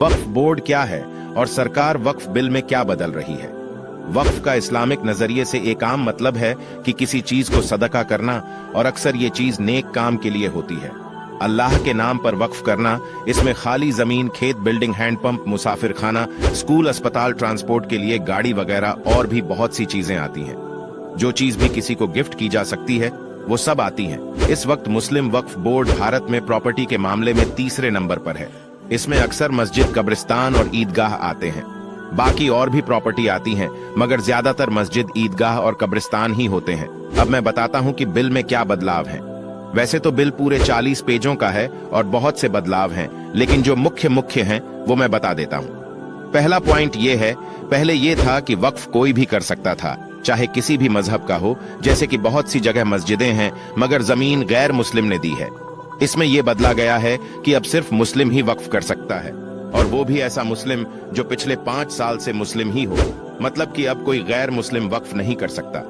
वक्फ board क्या है और सरकार वक्फ बिल में क्या बदल रही है। वक्फ का इस्लामिक नजरिए से एक आम मतलब है कि किसी चीज को सदका करना, और अक्सर ये चीज नेक काम के लिए होती है। अल्लाह के नाम पर वक्फ करना, इसमें खाली जमीन, खेत, बिल्डिंग, हैंडपंप, मुसाफिर खाना, स्कूल, अस्पताल, ट्रांसपोर्ट के लिए गाड़ी वगैरह और भी बहुत सी चीजें आती हैं। जो चीज भी किसी को गिफ्ट की जा सकती है वो सब आती हैं। इस वक्त मुस्लिम वक्फ बोर्ड भारत में प्रॉपर्टी के मामले में तीसरे नंबर पर है। इसमें अक्सर मस्जिद, कब्रिस्तान और ईदगाह आते हैं। बाकी और भी प्रॉपर्टी आती हैं, मगर ज्यादातर मस्जिद, ईदगाह और कब्रिस्तान ही होते हैं। अब मैं बताता हूं कि बिल में क्या बदलाव हैं। वैसे तो बिल पूरे 40 पेजों का है और बहुत से बदलाव हैं, लेकिन जो मुख्य हैं वो मैं बता देता हूं। पहला पॉइंट ये है, पहले ये था कि वक्फ कोई भी कर सकता था, चाहे किसी भी मजहब का हो। जैसे कि बहुत सी जगह मस्जिदें हैं मगर जमीन गैर मुस्लिम ने दी है। इसमें यह बदला गया है कि अब सिर्फ मुस्लिम ही वक्फ कर सकता है, और वो भी ऐसा मुस्लिम जो पिछले 5 साल से मुस्लिम ही हो। मतलब कि अब कोई गैर मुस्लिम वक्फ नहीं कर सकता।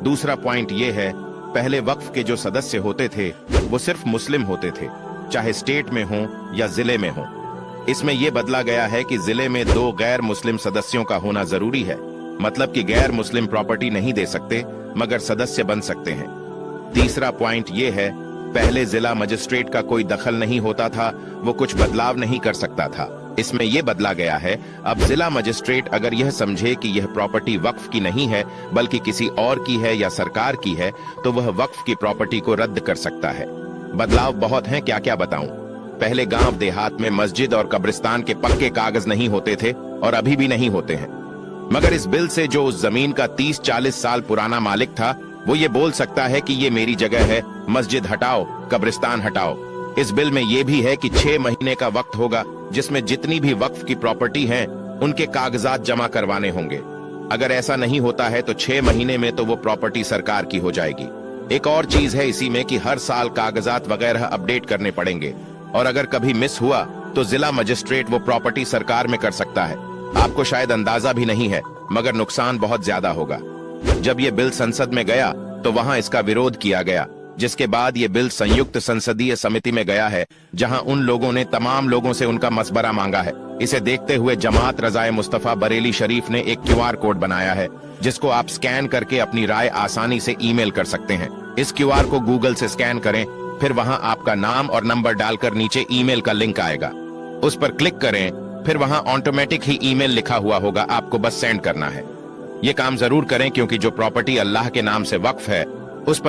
दूसरा पॉइंट ये है, पहले वक्फ के जो सदस्य होते थे वो सिर्फ मुस्लिम होते थे, चाहे स्टेट में हो या जिले में हो। इसमें यह बदला गया है कि जिले में 2 गैर मुस्लिम सदस्यों का होना जरूरी है। मतलब कि गैर मुस्लिम प्रॉपर्टी नहीं दे सकते मगर सदस्य बन सकते हैं। तीसरा पॉइंट ये है, पहले जिला मजिस्ट्रेट का कोई दखल नहीं होता था, वो कुछ बदलाव नहीं कर सकता था। इसमें यह बदला गया है, अब जिला मजिस्ट्रेट अगर यह समझे कि यह प्रॉपर्टी वक्फ की नहीं है बल्कि किसी और की है या सरकार की है, तो वह वक्फ की प्रॉपर्टी को रद्द कर सकता है। बदलाव बहुत हैं, क्या क्या बताऊं। पहले गांव देहात में मस्जिद और कब्रिस्तान के पक्के कागज नहीं होते थे और अभी भी नहीं होते हैं, मगर इस बिल से जो उस जमीन का 30-40 साल पुराना मालिक था वो ये बोल सकता है कि ये मेरी जगह है, मस्जिद हटाओ, कब्रिस्तान हटाओ। इस बिल में ये भी है कि 6 महीने का वक्त होगा जिसमें जितनी भी वक्फ की प्रॉपर्टी हैं उनके कागजात जमा करवाने होंगे। अगर ऐसा नहीं होता है तो 6 महीने में तो वो प्रॉपर्टी सरकार की हो जाएगी। एक और चीज है इसी में कि हर साल कागजात वगैरह अपडेट करने पड़ेंगे, और अगर कभी मिस हुआ तो जिला मजिस्ट्रेट वो प्रॉपर्टी सरकार में कर सकता है। आपको शायद अंदाजा भी नहीं है, मगर नुकसान बहुत ज्यादा होगा। जब ये बिल संसद में गया तो वहां इसका विरोध किया गया, जिसके बाद ये बिल संयुक्त संसदीय समिति में गया है, जहां उन लोगों ने तमाम लोगों से उनका मशवरा मांगा है। इसे देखते हुए जमात रजाए मुस्तफा बरेली शरीफ ने एक QR कोड बनाया है, जिसको आप स्कैन करके अपनी राय आसानी से ईमेल कर सकते हैं। इस QR को गूगल से स्कैन करें, फिर वहां आपका नाम और नंबर डालकर नीचे ईमेल का लिंक आएगा, उस पर क्लिक करें, फिर वहां ऑटोमेटिक ही ईमेल लिखा हुआ होगा, आपको बस सेंड करना है। ये काम जरूर करें, क्योंकि जो प्रॉपर्टी अल्लाह के नाम से वक्फ है उस पर